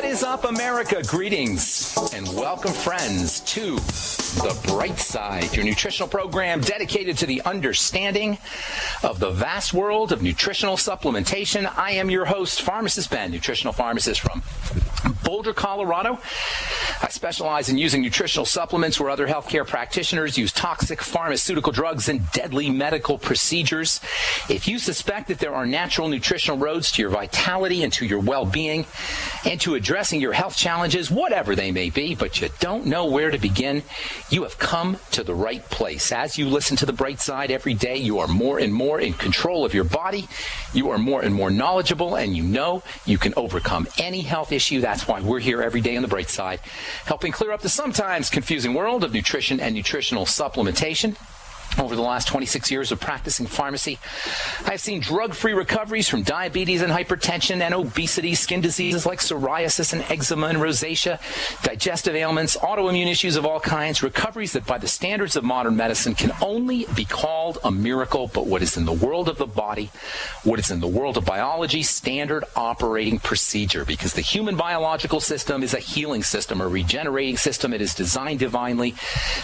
What is up, America? Greetings and welcome, friends, to The Bright Side, your nutritional program dedicated to the understanding of the vast world of nutritional supplementation. I am your host, Pharmacist Ben, nutritional pharmacist from Boulder, Colorado. I specialize in using nutritional supplements where other healthcare practitioners use toxic pharmaceutical drugs and deadly medical procedures. If you suspect that there are natural nutritional roads to your vitality and to your well-being and to addressing your health challenges, whatever they may be, but you don't know where to begin, you have come to the right place. As you listen to The Bright Side every day, you are more and more in control of your body. You are more and more knowledgeable, and you know you can overcome any health issue. That's why we're here every day on The Bright Side, helping clear up the sometimes confusing world of nutrition and nutritional supplementation. Over the last 26 years of practicing pharmacy, I've seen drug-free recoveries from diabetes and hypertension and obesity, skin diseases like psoriasis and eczema and rosacea, digestive ailments, autoimmune issues of all kinds, recoveries that by the standards of modern medicine can only be called a miracle, but what is in the world of the body, what is in the world of biology, standard operating procedure, because the human biological system is a healing system, a regenerating system. It is designed divinely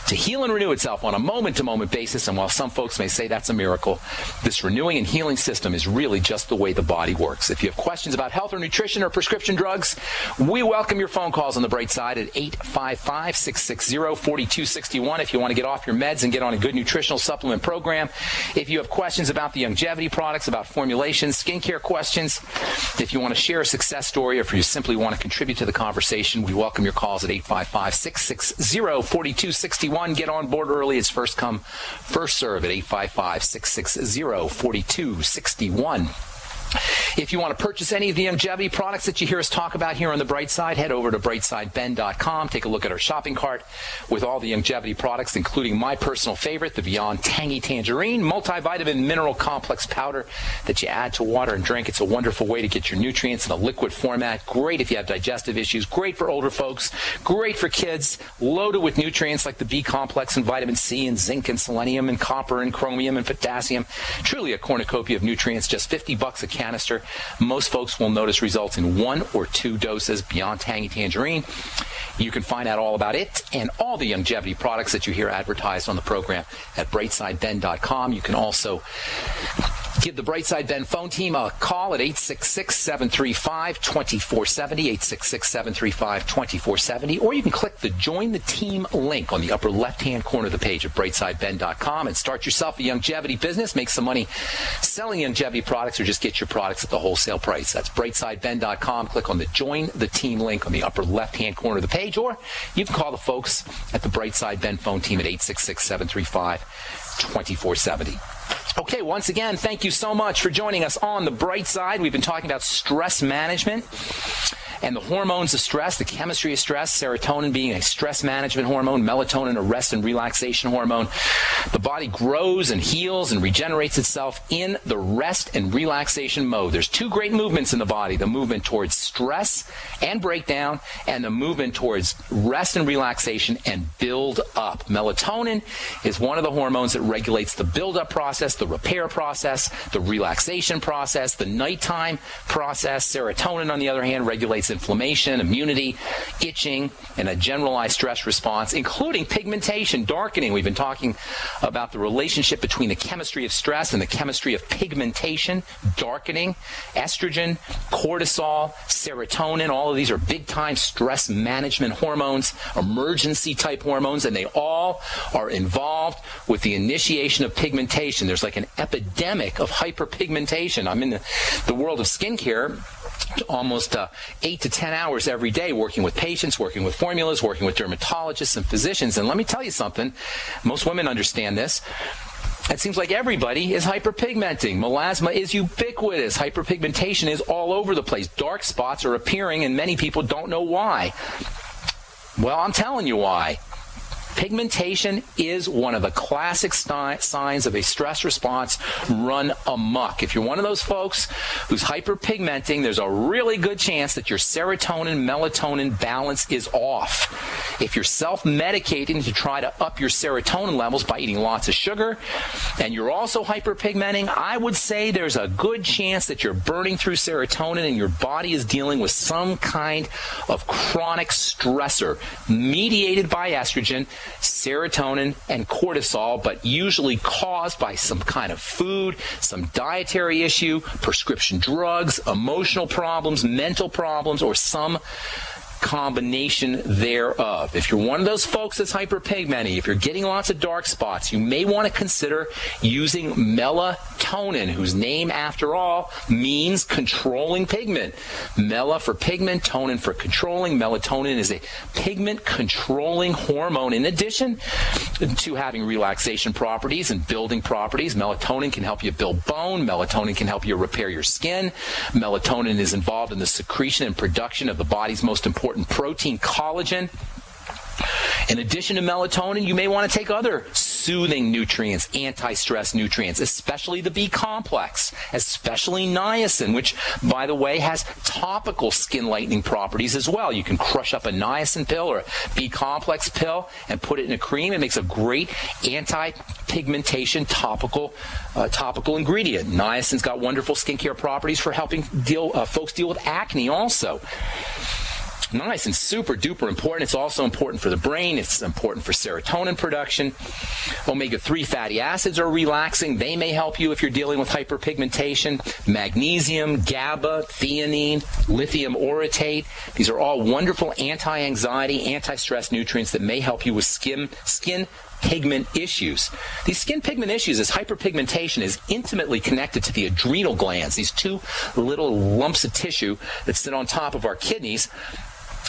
to heal and renew itself on a moment-to-moment basis. And while some folks may say that's a miracle, this renewing and healing system is really just the way the body works. If you have questions about health or nutrition or prescription drugs, we welcome your phone calls on The Bright Side at 855-660-4261 if you want to get off your meds and get on a good nutritional supplement program. If you have questions about the longevity products, about formulations, skincare questions, if you want to share a success story, or if you simply want to contribute to the conversation, we welcome your calls at 855-660-4261. Get on board early. It's first come, first serve at 855-660-4261. If you want to purchase any of the longevity products that you hear us talk about here on The Bright Side, head over to brightsideben.com. Take a look at our shopping cart with all the longevity products, including my personal favorite, the Beyond Tangy Tangerine multivitamin mineral complex powder that you add to water and drink. It's a wonderful way to get your nutrients in a liquid format. Great if you have digestive issues. Great for older folks. Great for kids. Loaded with nutrients like the B complex and vitamin C and zinc and selenium and copper and chromium and potassium. Truly a cornucopia of nutrients. Just $50 a canister. Most folks will notice results in 1 or 2 doses. Beyond Tangy Tangerine. You can find out all about it and all the longevity products that you hear advertised on the program at brightsideben.com. You can also give the Brightside Ben phone team a call at 866-735-2470, 866-735-2470, or you can click the Join the Team link on the upper left-hand corner of the page at brightsideben.com and start yourself a longevity business, make some money selling longevity products, or just get your products at the wholesale price. That's brightsideben.com. Click on the Join the Team link on the upper left-hand corner of the page, or you can call the folks at the Brightside Ben phone team at 866-735-2470. Okay, once again, thank you so much for joining us on The Bright Side. We've been talking about stress management and the hormones of stress, the chemistry of stress, serotonin being a stress management hormone, melatonin a rest and relaxation hormone. The body grows and heals and regenerates itself in the rest and relaxation mode. There's 2 great movements in the body, the movement towards stress and breakdown, and the movement towards rest and relaxation and build up. Melatonin is one of the hormones that regulates the build-up process, the repair process, the relaxation process, the nighttime process. Serotonin, on the other hand, regulates inflammation, immunity, itching, and a generalized stress response, including pigmentation, darkening. We've been talking about the relationship between the chemistry of stress and the chemistry of pigmentation, darkening, estrogen, cortisol, serotonin. All of these are big-time stress management hormones, emergency-type hormones, and they all are involved with the initiation of pigmentation. There's like an epidemic of hyperpigmentation. I'm in the world of skincare almost 8 to 10 hours every day working with patients, working with formulas, working with dermatologists and physicians. And let me tell you something. Most women understand this. It seems like everybody is hyperpigmenting. Melasma is ubiquitous. Hyperpigmentation is all over the place. Dark spots are appearing and many people don't know why. Well, I'm telling you why. Hyperpigmentation is one of the classic signs of a stress response run amok. If you're one of those folks who's hyperpigmenting, there's a really good chance that your serotonin, melatonin balance is off. If you're self-medicating to try to up your serotonin levels by eating lots of sugar, and you're also hyperpigmenting, I would say there's a good chance that you're burning through serotonin and your body is dealing with some kind of chronic stressor mediated by estrogen, serotonin, and cortisol, but usually caused by some kind of food, some dietary issue, prescription drugs, emotional problems, mental problems, or some combination thereof. If you're one of those folks that's hyperpigmenting, if you're getting lots of dark spots, you may want to consider using melatonin, whose name, after all, means controlling pigment. Mela for pigment, tonin for controlling. Melatonin is a pigment-controlling hormone. In addition to having relaxation properties and building properties, melatonin can help you build bone. Melatonin can help you repair your skin. Melatonin is involved in the secretion and production of the body's most important protein, collagen. In addition to melatonin, you may want to take other soothing nutrients, anti-stress nutrients, especially the B complex, especially niacin, which, by the way, has topical skin lightening properties as well. You can crush up a niacin pill or a B complex pill and put it in a cream. It makes a great anti-pigmentation topical ingredient. Niacin's got wonderful skincare properties for helping folks deal with acne also. Niacin's super duper important. It's also important for the brain. It's important for serotonin production. Omega-3 fatty acids are relaxing. They may help you if you're dealing with hyperpigmentation. Magnesium, GABA, theanine, lithium orotate. These are all wonderful anti-anxiety, anti-stress nutrients that may help you with skin pigment issues. These skin pigment issues, this hyperpigmentation, is intimately connected to the adrenal glands, these two little lumps of tissue that sit on top of our kidneys.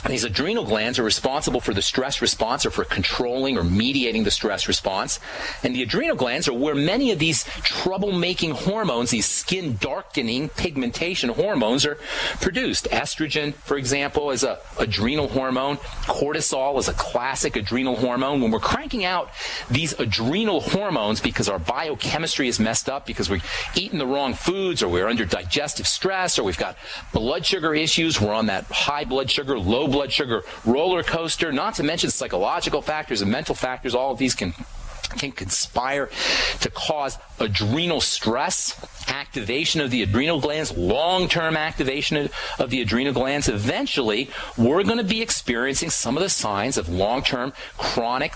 These adrenal glands are responsible for the stress response, or for controlling or mediating the stress response. And the adrenal glands are where many of these troublemaking hormones, these skin darkening pigmentation hormones, are produced. Estrogen, for example, is an adrenal hormone. Cortisol is a classic adrenal hormone. When we're cranking out these adrenal hormones because our biochemistry is messed up, because we're eating the wrong foods, or we're under digestive stress, or we've got blood sugar issues, we're on that high blood sugar, low blood sugar roller coaster, not to mention psychological factors and mental factors. All of these can conspire to cause adrenal stress, activation of the adrenal glands, long-term activation of the adrenal glands. Eventually, we're going to be experiencing some of the signs of long-term chronic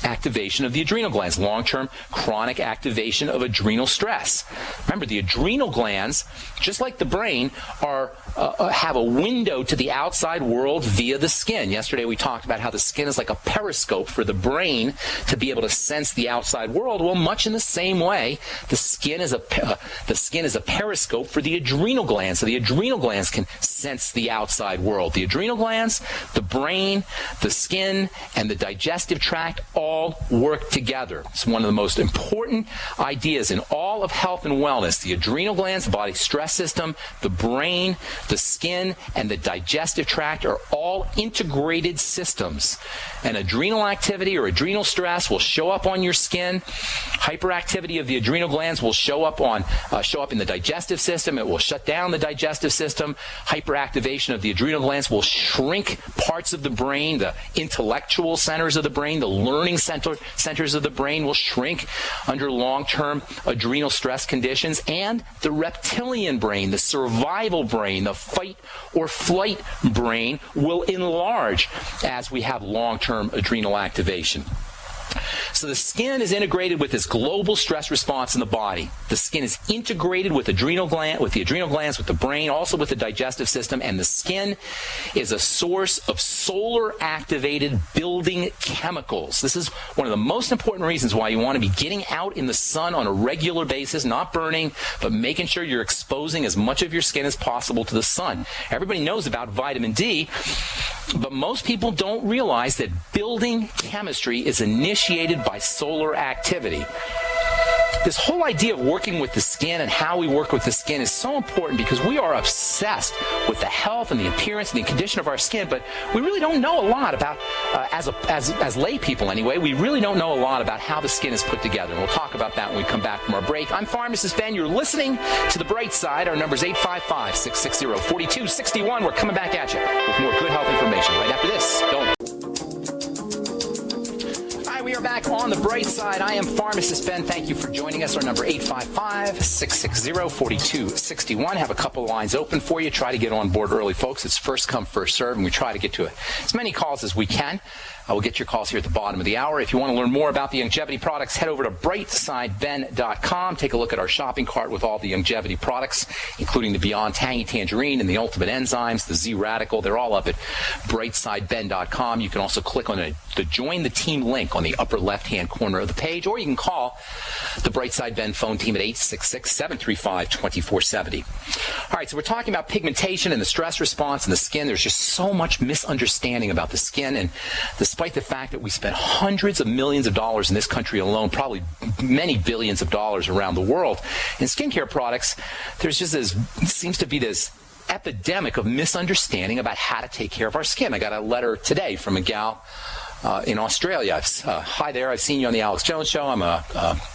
activation of the adrenal glands, long-term chronic activation of adrenal stress. Remember, the adrenal glands, just like the brain, have a window to the outside world via the skin. Yesterday we talked about how the skin is like a periscope for the brain to be able to sense the outside world. Well, much in the same way, the skin is a periscope for the adrenal glands. So the adrenal glands can sense the outside world. The adrenal glands, the brain, the skin, and the digestive tract all work together. It's one of the most important ideas in all of health and wellness. The adrenal glands, the body stress system, the brain, the skin, and the digestive tract are all integrated systems. And adrenal activity or adrenal stress will show up on your skin. Hyperactivity of the adrenal glands will show up in the digestive system. It will shut down the digestive system. Hyperactivation of the adrenal glands will shrink parts of the brain. The intellectual centers of the brain, the learning centers of the brain will shrink under long-term adrenal stress conditions. And the reptilian brain, the survival brain, the fight or flight brain will enlarge as we have long-term adrenal activation. So the skin is integrated with this global stress response in the body. The skin is integrated with the adrenal glands, with the brain, also with the digestive system, and the skin is a source of solar-activated building chemicals. This is one of the most important reasons why you want to be getting out in the sun on a regular basis, not burning, but making sure you're exposing as much of your skin as possible to the sun. Everybody knows about vitamin D, but most people don't realize that building chemistry is initiated by solar activity. This whole idea of working with the skin and how we work with the skin is so important because we are obsessed with the health and the appearance and the condition of our skin, but we really don't know a lot about, as lay people anyway, we really don't know a lot about how the skin is put together. And we'll talk about that when we come back from our break. I'm Pharmacist Ben. You're listening to The Bright Side. Our number is 855-660-4261. We're coming back at you with more good health information right after this. Don't. We are back on The Bright Side. I am Pharmacist Ben. Thank you for joining us. Our number 855-660-4261. Have a couple lines open for you. Try to get on board early, folks. It's first come, first serve, and we try to get to as many calls as we can. We'll get your calls here at the bottom of the hour. If you want to learn more about the longevity products, head over to brightsideben.com. Take a look at our shopping cart with all the longevity products, including the Beyond Tangy Tangerine and the Ultimate Enzymes, the Z-Radical. They're all up at brightsideben.com. You can also click on the Join the Team link on the upper left-hand corner of the page, or you can call the Brightside Ben phone team at 866-735-2470. All right, so we're talking about pigmentation and the stress response in the skin. There's just so much misunderstanding about the skin, and despite the fact that we spend hundreds of millions of dollars in this country alone, probably many billions of dollars around the world, in skincare products, there's just seems to be this epidemic of misunderstanding about how to take care of our skin. I got a letter today from a gal in Australia. Hi there, I've seen you on the Alex Jones Show. I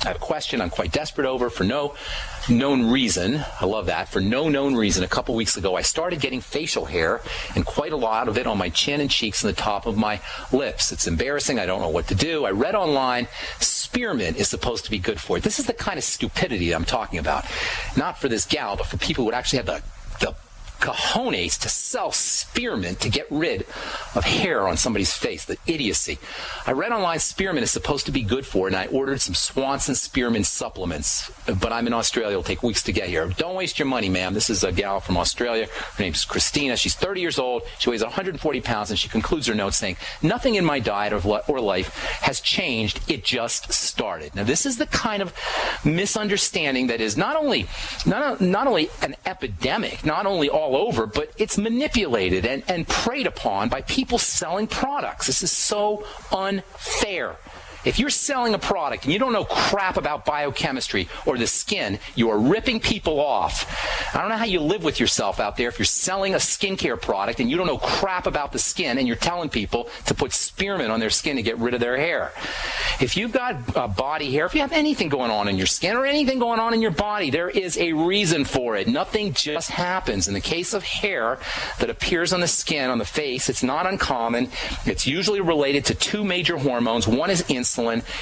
have a question I'm quite desperate over for no known reason. I love that. For no known reason, a couple weeks ago, I started getting facial hair and quite a lot of it on my chin and cheeks and the top of my lips. It's embarrassing. I don't know what to do. I read online spearmint is supposed to be good for it. This is the kind of stupidity I'm talking about. Not for this gal, but for people who would actually have the cojones to sell spearmint to get rid of hair on somebody's face. The idiocy. I read online spearmint is supposed to be good for it, and I ordered some Swanson spearmint supplements, but I'm in Australia. It'll take weeks to get here. Don't waste your money, ma'am. This is a gal from Australia. Her name's Christina. She's 30 years old. She weighs 140 pounds, and she concludes her note saying, nothing in my diet or life has changed. It just started. Now, this is the kind of misunderstanding that is not only an epidemic, not only all over, but it's manipulated and preyed upon by people selling products. This is so unfair. If you're selling a product and you don't know crap about biochemistry or the skin, you are ripping people off. I don't know how you live with yourself out there if you're selling a skincare product and you don't know crap about the skin and you're telling people to put spearmint on their skin to get rid of their hair. If you've got body hair, if you have anything going on in your skin or anything going on in your body, there is a reason for it. Nothing just happens. In the case of hair that appears on the skin, on the face, it's not uncommon. It's usually related to two major hormones. One is insulin,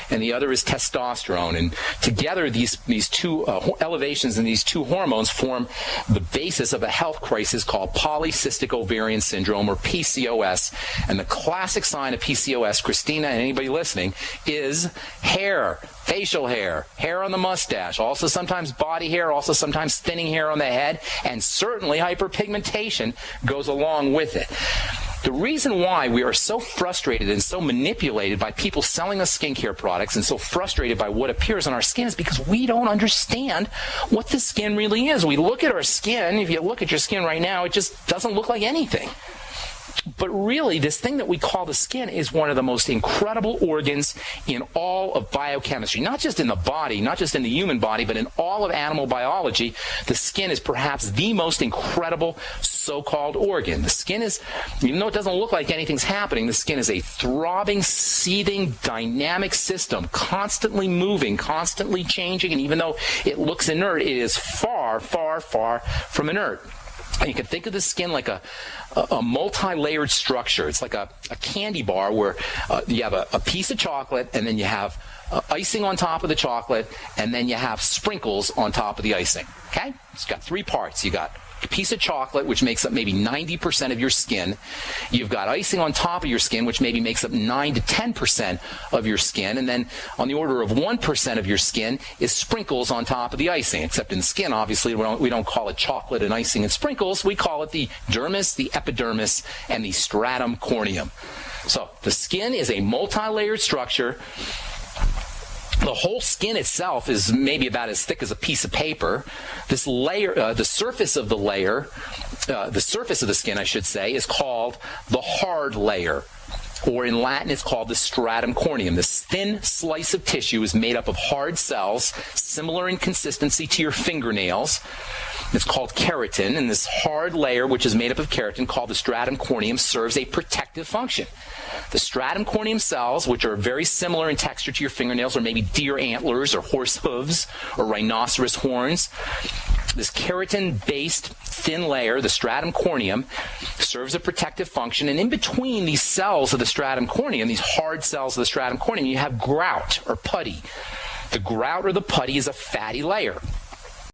and the other is testosterone. And together, these two elevations in these two hormones form the basis of a health crisis called polycystic ovarian syndrome, or PCOS. And the classic sign of PCOS, Christina and anybody listening, is hair. Facial hair, hair on the mustache, also sometimes body hair, also sometimes thinning hair on the head, and certainly hyperpigmentation goes along with it. The reason why we are so frustrated and so manipulated by people selling us skincare products and so frustrated by what appears on our skin is because we don't understand what the skin really is. We look at our skin, if you look at your skin right now, it just doesn't look like anything. But really, this thing that we call the skin is one of the most incredible organs in all of biochemistry. Not just in the body, not just in the human body, but in all of animal biology. The skin is perhaps the most incredible so-called organ. The skin is, even though it doesn't look like anything's happening, the skin is a throbbing, seething, dynamic system, constantly moving, constantly changing, and even though it looks inert, it is far, far, far from inert. And you can think of the skin like a multi-layered structure. It's like a candy bar where you have a piece of chocolate, and then you have icing on top of the chocolate, and then you have sprinkles on top of the icing. Okay? It's got three parts. You got a piece of chocolate, which makes up maybe 90% of your skin. You've got icing on top of your skin, which maybe makes up 9 to 10% of your skin. And then on the order of 1% of your skin is sprinkles on top of the icing. Except in the skin, obviously, we don't call it chocolate and icing and sprinkles. We call it the dermis, the epidermis, and the stratum corneum. So the skin is a multi-layered structure. The whole skin itself is maybe about as thick as a piece of paper. This layer, the surface of the layer, the surface of the skin, I should say, is called the hard layer. or in Latin it's called the stratum corneum. This thin slice of tissue is made up of hard cells, similar in consistency to your fingernails. It's called keratin, and this hard layer, which is made up of keratin, called the stratum corneum, serves a protective function. The stratum corneum cells, which are very similar in texture to your fingernails, or maybe deer antlers, or horse hooves, or rhinoceros horns, this keratin-based thin layer, the stratum corneum, serves a protective function, and in between these cells of the stratum corneum, these hard cells of the stratum corneum, you have grout or putty. The grout or the putty is a fatty layer.